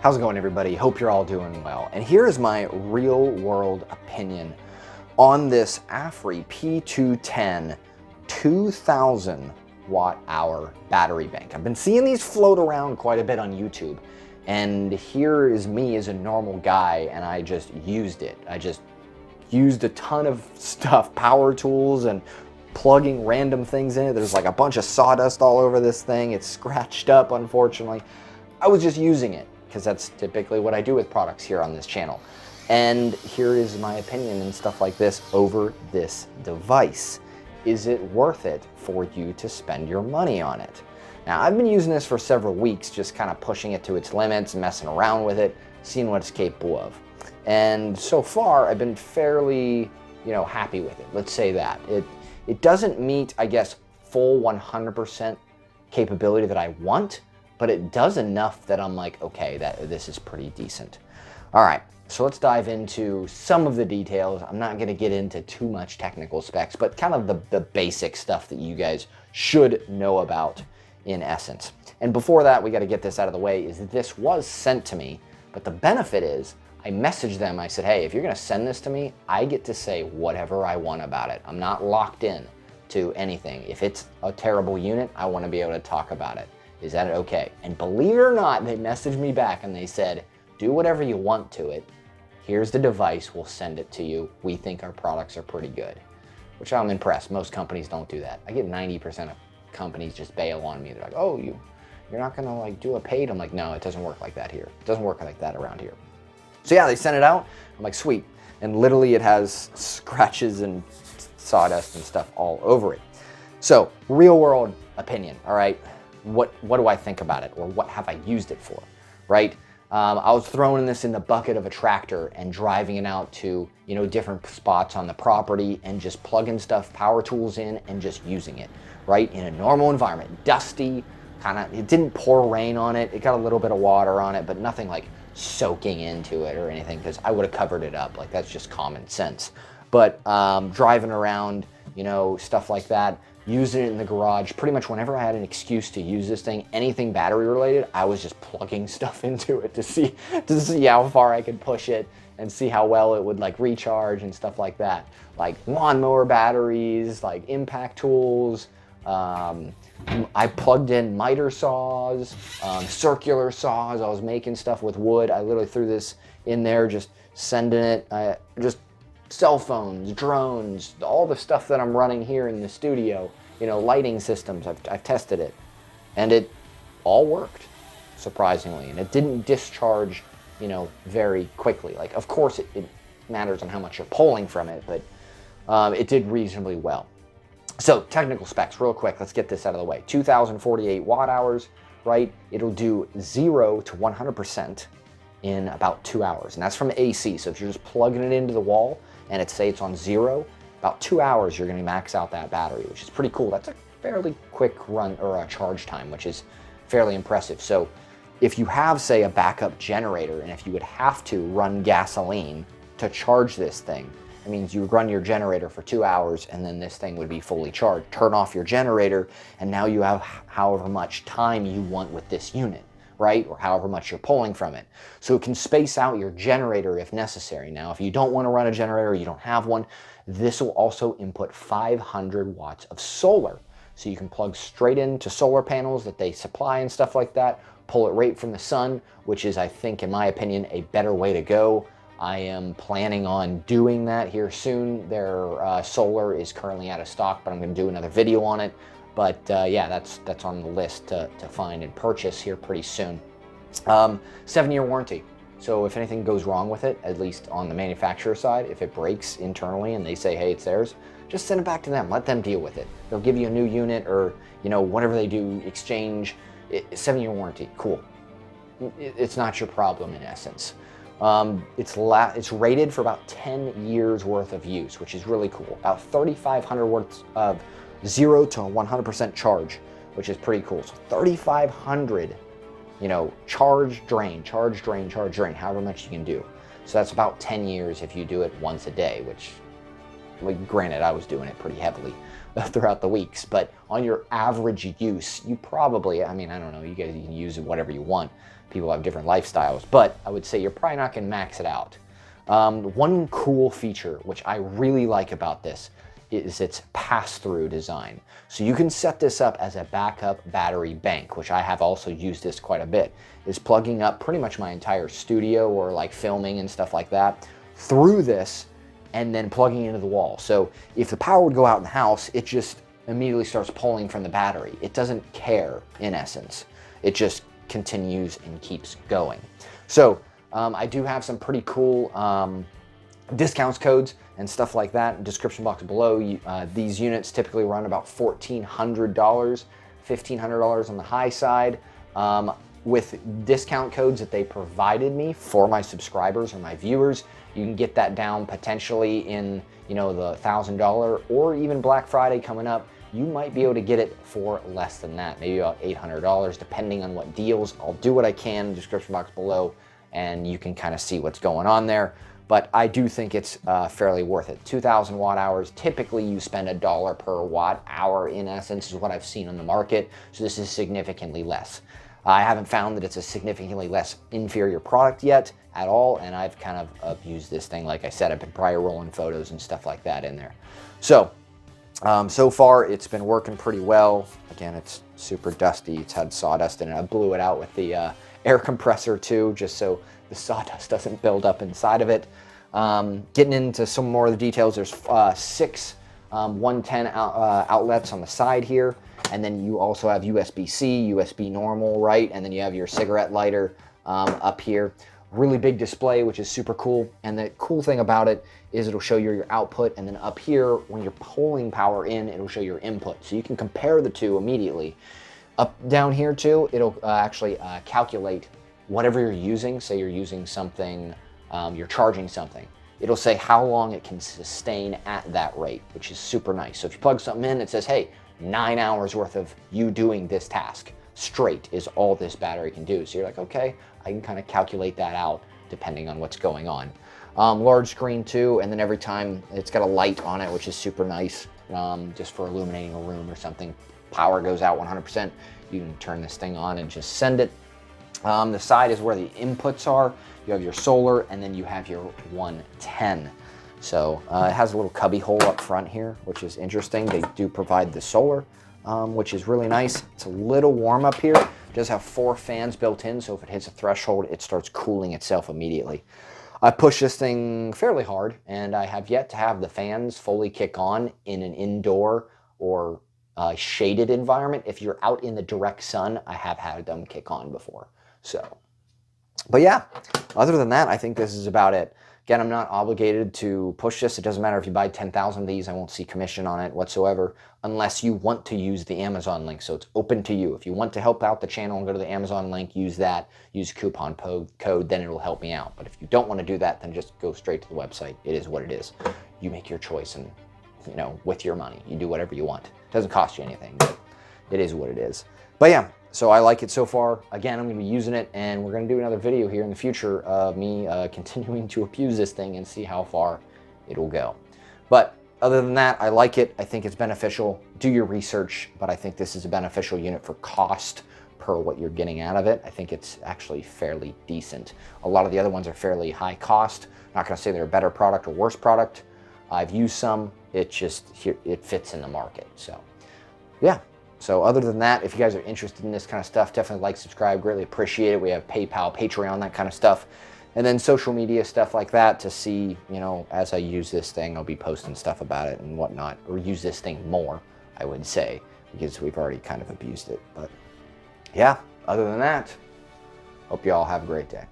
How's it going, everybody? Hope you're all doing well. And here is my real world opinion on this AFERY P210 2000 watt hour battery bank. I've been seeing these float around quite a bit on YouTube, and here is me as a normal guy, and I just used it. I just used a ton of stuff, power tools and plugging random things in it. There's like a bunch of sawdust all over this thing. It's scratched up, unfortunately. I was just using it, because that's typically what I do with products here on this channel. And here is my opinion and stuff like this over this device. Is it worth it for you to spend your money on it? Now, I've been using this for several weeks, just kind of pushing it to its limits, messing around with it, seeing what it's capable of. And so far, I've been fairly, happy with it. Let's say that. It doesn't meet, I guess, full 100% capability that I want, but it does enough that I'm like, okay, this is pretty decent. All right, so let's dive into some of the details. I'm not gonna get into too much technical specs, but kind of the basic stuff that you guys should know about in essence. And before that, we gotta get this out of the way, is this was sent to me, but the benefit is I messaged them, I said, hey, if you're gonna send this to me, I get to say whatever I want about it. I'm not locked in to anything. If it's a terrible unit, I wanna be able to talk about it. Is that okay? And believe it or not, they messaged me back and they said, do whatever you want to it. Here's the device, we'll send it to you. We think our products are pretty good, which I'm impressed. Most companies don't do that. I get 90% of companies just bail on me. They're like, oh, you're not gonna like do a paid? I'm like, no, it doesn't work like that here. It doesn't work like that around here. So yeah, they sent it out. I'm like, sweet. And literally it has scratches and sawdust and stuff all over it. So real world opinion, all right? What do I think about it, or what have I used it for, right? I was throwing this in the bucket of a tractor and driving it out to, different spots on the property and just plugging stuff, power tools in and just using it, right? In a normal environment, dusty, it didn't pour rain on it. It got a little bit of water on it, but nothing like soaking into it or anything, because I would have covered it up. Like, that's just common sense. But driving around, stuff like that, using it in the garage, pretty much whenever I had an excuse to use this thing, anything battery related, I was just plugging stuff into it to see how far I could push it and see how well it would like recharge and stuff like that. Like lawnmower batteries, like impact tools. I plugged in miter saws, circular saws. I was making stuff with wood. I literally threw this in there, just sending it, just cell phones, drones, all the stuff that I'm running here in the studio, lighting systems, I've tested it. And it all worked, surprisingly. And it didn't discharge, very quickly. Like, of course, it matters on how much you're pulling from it, but it did reasonably well. So, technical specs, real quick, let's get this out of the way. 2,048 watt hours, right? It'll do 0 to 100% in about 2 hours. And that's from AC, so if you're just plugging it into the wall, and it's on 0, about 2 hours you're going to max out that battery, which is pretty cool. That's a fairly quick run or a charge time, which is fairly impressive. So if you have, say, a backup generator, and if you would have to run gasoline to charge this thing, it means you run your generator for 2 hours and then this thing would be fully charged. Turn off your generator and now you have however much time you want with this unit, right? Or however much you're pulling from it. So it can space out your generator if necessary. Now, if you don't want to run a generator, you don't have one, this will also input 500 watts of solar. So you can plug straight into solar panels that they supply and stuff like that, pull it right from the sun, which is, I think, in my opinion, a better way to go. I am planning on doing that here soon. Their solar is currently out of stock, but I'm going to do another video on it. But yeah, that's on the list to find and purchase here pretty soon. 7-year warranty. So if anything goes wrong with it, at least on the manufacturer side, if it breaks internally and they say, hey, it's theirs, just send it back to them. Let them deal with it. They'll give you a new unit, or whatever they do, exchange. 7-year warranty, cool. It's not your problem in essence. It's rated for about 10 years worth of use, which is really cool. About 3,500 worth of 0 to 100% charge, which is pretty cool. So 3,500, charge, drain, however much you can do. So that's about 10 years if you do it once a day, which like, granted, I was doing it pretty heavily throughout the weeks, but on your average use, you probably, I mean, I don't know, you guys, you can use it whatever you want. People have different lifestyles, but I would say you're probably not going to max it out. One cool feature, which I really like about this, is its pass-through design. So you can set this up as a backup battery bank, which I have also used this quite a bit, is plugging up pretty much my entire studio or like filming and stuff like that through this and then plugging into the wall. So if the power would go out in the house, it just immediately starts pulling from the battery. It doesn't care, in essence. It just continues and keeps going. So I do have some pretty cool discounts codes and stuff like that. Description box below. These units typically run about $1,400, $1,500 on the high side. With discount codes that they provided me for my subscribers or my viewers, you can get that down potentially in, you know, the $1,000, or even Black Friday coming up, you might be able to get it for less than that, maybe about $800, depending on what deals. I'll do what I can in the description box below, and you can kind of see what's going on there. But I do think it's fairly worth it. 2,000 watt hours, typically you spend $1 per watt hour, in essence, is what I've seen on the market. So this is significantly less. I haven't found that it's a significantly less inferior product yet at all, and I've kind of abused this thing. Like I said, I've been probably rolling photos and stuff like that in there. So, so far it's been working pretty well. Again, it's super dusty. It's had sawdust in it. I blew it out with the air compressor too, just so the sawdust doesn't build up inside of it. Getting into some more of the details, there's 6 110 outlets on the side here. And then you also have USB-C, USB normal, right? And then you have your cigarette lighter up here. Really big display, which is super cool. And the cool thing about it is it'll show you your output. And then up here, when you're pulling power in, it'll show your input. So you can compare the two immediately. Up down here too, it'll actually calculate whatever you're using. Say you're using something, you're charging something. It'll say how long it can sustain at that rate, which is super nice. So if you plug something in, it says, hey, 9 hours worth of you doing this task straight is all this battery can do. So you're like, okay, I can kind of calculate that out depending on what's going on. Large screen too, and then every time it's got a light on it, which is super nice, just for illuminating a room or something. Power goes out 100%. You can turn this thing on and just send it. The side is where the inputs are. You have your solar, and then you have your 110. So it has a little cubby hole up front here, which is interesting. They do provide the solar, which is really nice. It's a little warm up here. It does have 4 fans built in, so if it hits a threshold, it starts cooling itself immediately. I push this thing fairly hard, and I have yet to have the fans fully kick on in an indoor or shaded environment. If you're out in the direct sun, I have had them kick on before. So, but yeah, other than that, I think this is about it. Again, I'm not obligated to push this. It doesn't matter if you buy 10,000 of these. I won't see commission on it whatsoever unless you want to use the Amazon link. So it's open to you. If you want to help out the channel and go to the Amazon link, use that. Use coupon code, then it'll help me out. But if you don't want to do that, then just go straight to the website. It is what it is. You make your choice, and you know, with your money, you do whatever you want. It doesn't cost you anything, but it is what it is. But yeah. So I like it so far. Again, I'm going to be using it, and we're going to do another video here in the future of me continuing to abuse this thing and see how far it'll go. But other than that, I like it. I think it's beneficial. Do your research, but I think this is a beneficial unit for cost per what you're getting out of it. I think it's actually fairly decent. A lot of the other ones are fairly high cost. I'm not going to say they're a better product or worse product. I've used some. It just, it fits in the market. So yeah. So other than that, if you guys are interested in this kind of stuff, definitely like, subscribe, greatly appreciate it. We have PayPal, Patreon, that kind of stuff. And then social media stuff like that to see, you know, as I use this thing, I'll be posting stuff about it and whatnot, or use this thing more, I would say, because we've already kind of abused it. But yeah, other than that, hope you all have a great day.